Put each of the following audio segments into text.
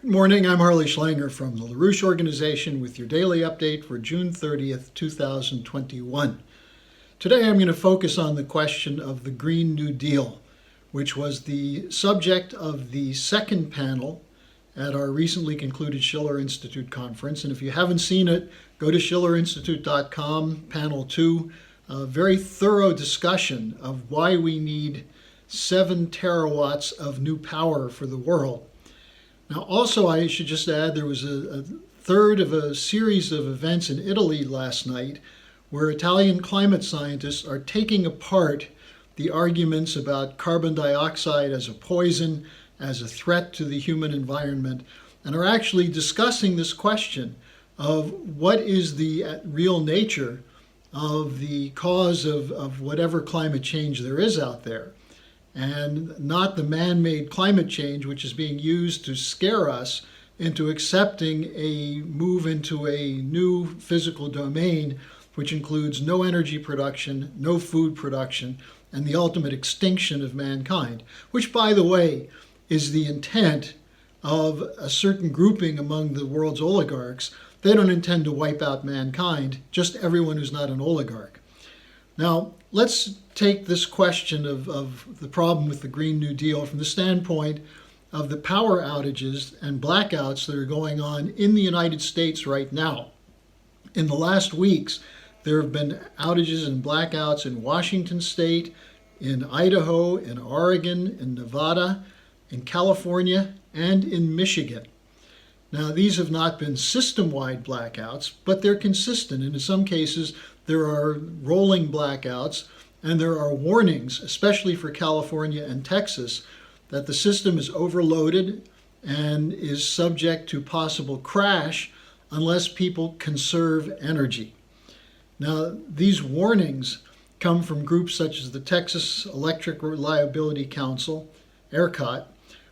Good morning, I'm Harley Schlanger from the LaRouche organization with your daily update for June 30th, 2021. Today I'm going to focus on the question of the Green New Deal, which was the subject of the second panel at our recently concluded Schiller Institute conference. And if you haven't seen it, go to schillerinstitute.com, panel 2, a very thorough discussion of why we need 7 terawatts of new power for the world. Now, also, I should just add there was a third of a series of events in Italy last night where Italian climate scientists are taking apart the arguments about carbon dioxide as a poison, as a threat to the human environment, and are actually discussing this question of what is the real nature of the cause of whatever climate change there is out there, and not the man-made climate change which is being used to scare us into accepting a move into a new physical domain which includes no energy production, no food production, and the ultimate extinction of mankind, which, by the way, is the intent of a certain grouping among the world's oligarchs. They don't intend to wipe out mankind, just everyone who's not an oligarch. Now, let's take this question of the problem with the Green New Deal from the standpoint of the power outages and blackouts that are going on in the United States right now. In the last weeks, there have been outages and blackouts in Washington State, in Idaho, in Oregon, in Nevada, in California, and in Michigan. Now, these have not been system-wide blackouts, but they're consistent. And in some cases, there are rolling blackouts, and there are warnings, especially for California and Texas, that the system is overloaded and is subject to possible crash unless people conserve energy. Now, these warnings come from groups such as the Texas Electric Reliability Council, ERCOT,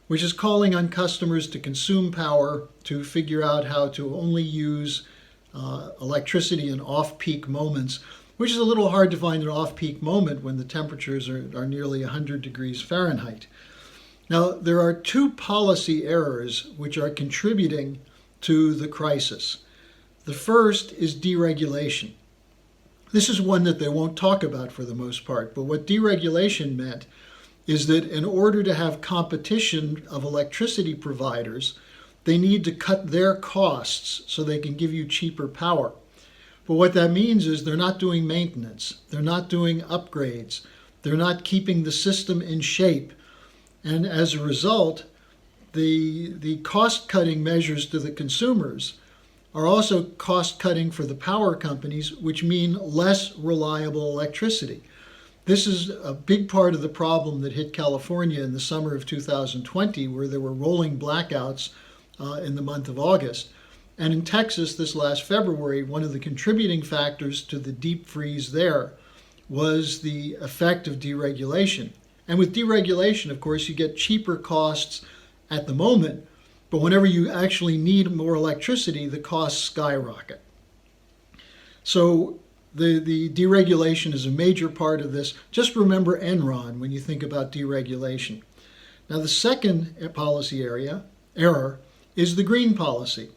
which is calling on customers to consume power to figure out how to only use electricity in off-peak moments, which is a little hard to find an off-peak moment when the temperatures are nearly 100 degrees Fahrenheit. Now, there are 2 policy errors which are contributing to the crisis. The first is deregulation. This is one that they won't talk about for the most part, but what deregulation meant is that in order to have competition of electricity providers, they need to cut their costs so they can give you cheaper power. But what that means is they're not doing maintenance, they're not doing upgrades, they're not keeping the system in shape. And as a result, the cost-cutting measures to the consumers are also cost-cutting for the power companies, which mean less reliable electricity. This is a big part of the problem that hit California in the summer of 2020, where there were rolling blackouts in the month of August. And in Texas this last February, one of the contributing factors to the deep freeze there was the effect of deregulation. And with deregulation, of course, you get cheaper costs at the moment, but whenever you actually need more electricity, the costs skyrocket. So the deregulation is a major part of this. Just remember Enron when you think about deregulation. Now, the second policy error is the green policy.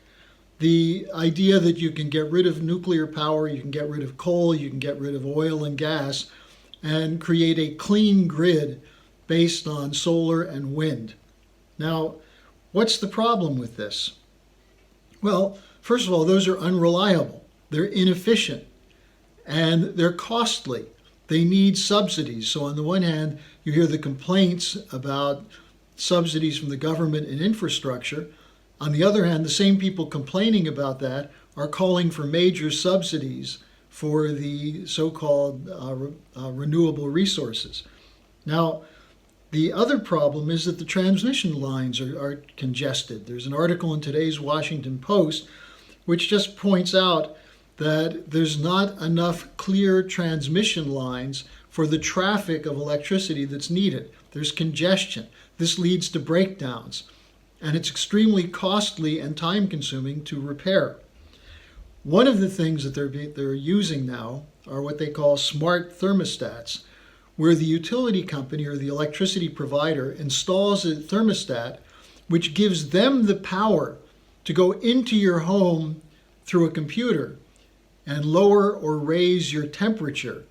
The idea that you can get rid of nuclear power, you can get rid of coal, you can get rid of oil and gas, and create a clean grid based on solar and wind. Now, what's the problem with this? Well, first of all, those are unreliable. They're inefficient. And they're costly. They need subsidies. So on the one hand, you hear the complaints about subsidies from the government in infrastructure. On the other hand, the same people complaining about that are calling for major subsidies for the so-called renewable resources. Now, the other problem is that the transmission lines are congested. There's an article in today's Washington Post which just points out that there's not enough clear transmission lines for the traffic of electricity that's needed. There's congestion. This leads to breakdowns, and it's extremely costly and time-consuming to repair. One of the things that they're using now are what they call smart thermostats, where the utility company or the electricity provider installs a thermostat which gives them the power to go into your home through a computer and lower or raise your temperature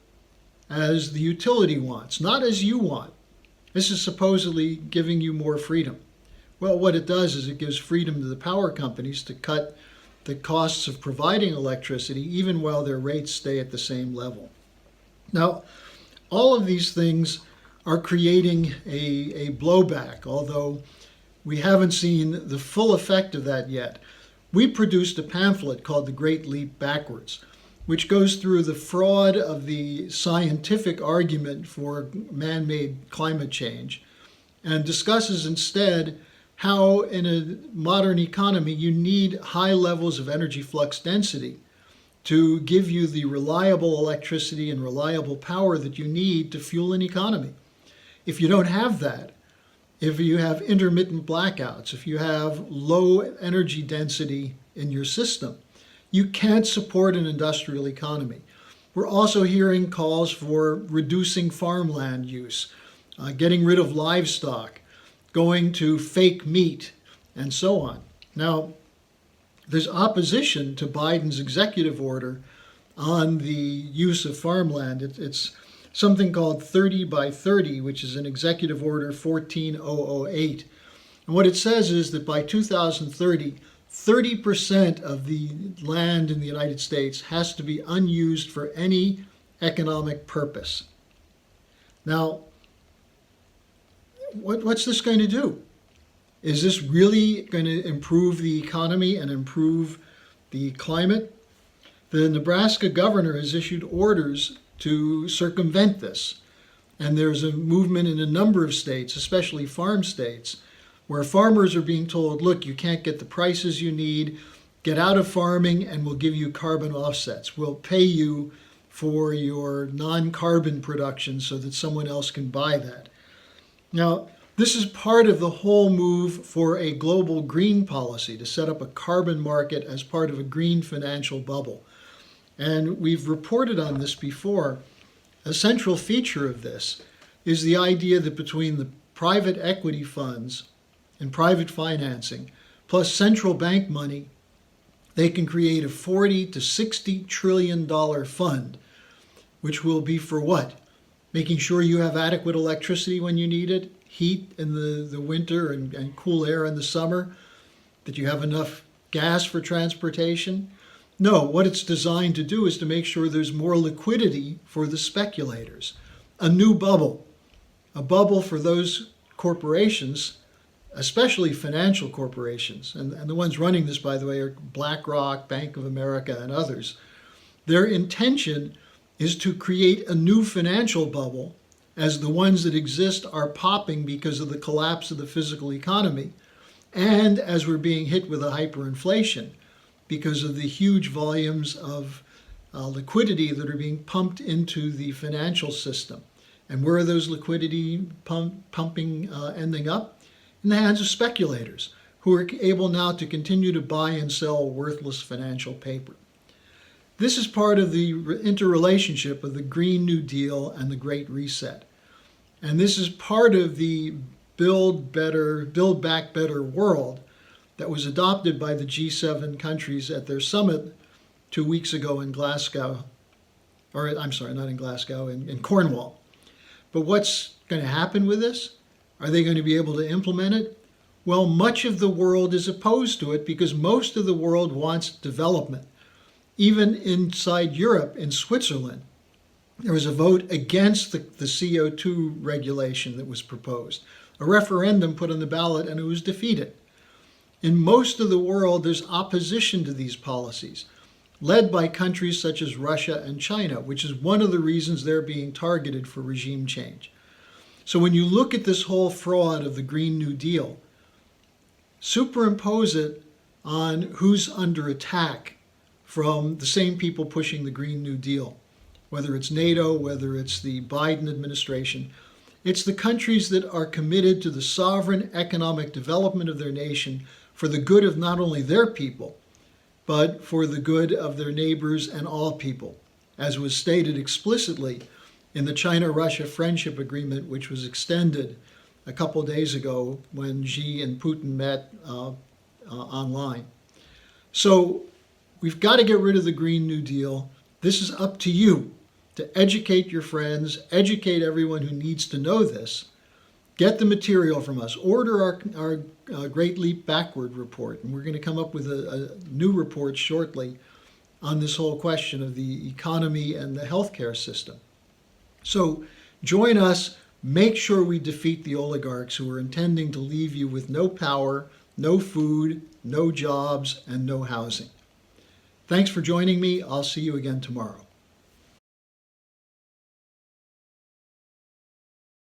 as the utility wants, not as you want. This is supposedly giving you more freedom. Well, what it does is it gives freedom to the power companies to cut the costs of providing electricity even while their rates stay at the same level. Now, all of these things are creating a blowback, although we haven't seen the full effect of that yet. We produced a pamphlet called The Great Leap Backwards, which goes through the fraud of the scientific argument for man-made climate change and discusses instead how in a modern economy you need high levels of energy flux density to give you the reliable electricity and reliable power that you need to fuel an economy. If you don't have that, if you have intermittent blackouts, if you have low energy density in your system, you can't support an industrial economy. We're also hearing calls for reducing farmland use, getting rid of livestock, going to fake meat, and so on. Now, there's opposition to Biden's executive order on the use of farmland. It's something called 30 by 30, which is an executive order 14008. And what it says is that by 2030, 30% of the land in the United States has to be unused for any economic purpose. Now, what's this going to do? Is this really going to improve the economy and improve the climate? The Nebraska governor has issued orders to circumvent this. And there's a movement in a number of states, especially farm states, where farmers are being told, look, you can't get the prices you need, get out of farming and we'll give you carbon offsets. We'll pay you for your non-carbon production so that someone else can buy that. Now, this is part of the whole move for a global green policy to set up a carbon market as part of a green financial bubble. And we've reported on this before. A central feature of this is the idea that between the private equity funds and private financing, plus central bank money, they can create a $40 to $60 trillion fund, which will be for what? Making sure you have adequate electricity when you need it, heat in the winter and cool air in the summer, that you have enough gas for transportation. No, what it's designed to do is to make sure there's more liquidity for the speculators. A new bubble, a bubble for those corporations, especially financial corporations. And the ones running this, by the way, are BlackRock, Bank of America, and others. Their intention is to create a new financial bubble as the ones that exist are popping because of the collapse of the physical economy, and as we're being hit with a hyperinflation because of the huge volumes of liquidity that are being pumped into the financial system. And where are those liquidity pumping ending up? In the hands of speculators who are able now to continue to buy and sell worthless financial paper. This is part of the interrelationship of the Green New Deal and the Great Reset. And this is part of the Build Back Better world that was adopted by the G7 countries at their summit 2 weeks ago in Glasgow. Or I'm sorry, not in Glasgow, in Cornwall. But what's going to happen with this? Are they going to be able to implement it? Well, much of the world is opposed to it because most of the world wants development. Even inside Europe, in Switzerland, there was a vote against the CO2 regulation that was proposed. A referendum put on the ballot and it was defeated. In most of the world, there's opposition to these policies, led by countries such as Russia and China, which is one of the reasons they're being targeted for regime change. So when you look at this whole fraud of the Green New Deal, superimpose it on who's under attack from the same people pushing the Green New Deal, whether it's NATO, whether it's the Biden administration. It's the countries that are committed to the sovereign economic development of their nation for the good of not only their people, but for the good of their neighbors and all people, as was stated explicitly in the China-Russia Friendship Agreement, which was extended a couple of days ago when Xi and Putin met online. So we've got to get rid of the Green New Deal. This is up to you to educate your friends, educate everyone who needs to know this. Get the material from us. Order our Great Leap Backward report. And we're going to come up with a new report shortly on this whole question of the economy and the healthcare system. So join us. Make sure we defeat the oligarchs who are intending to leave you with no power, no food, no jobs, and no housing. Thanks for joining me. I'll see you again tomorrow.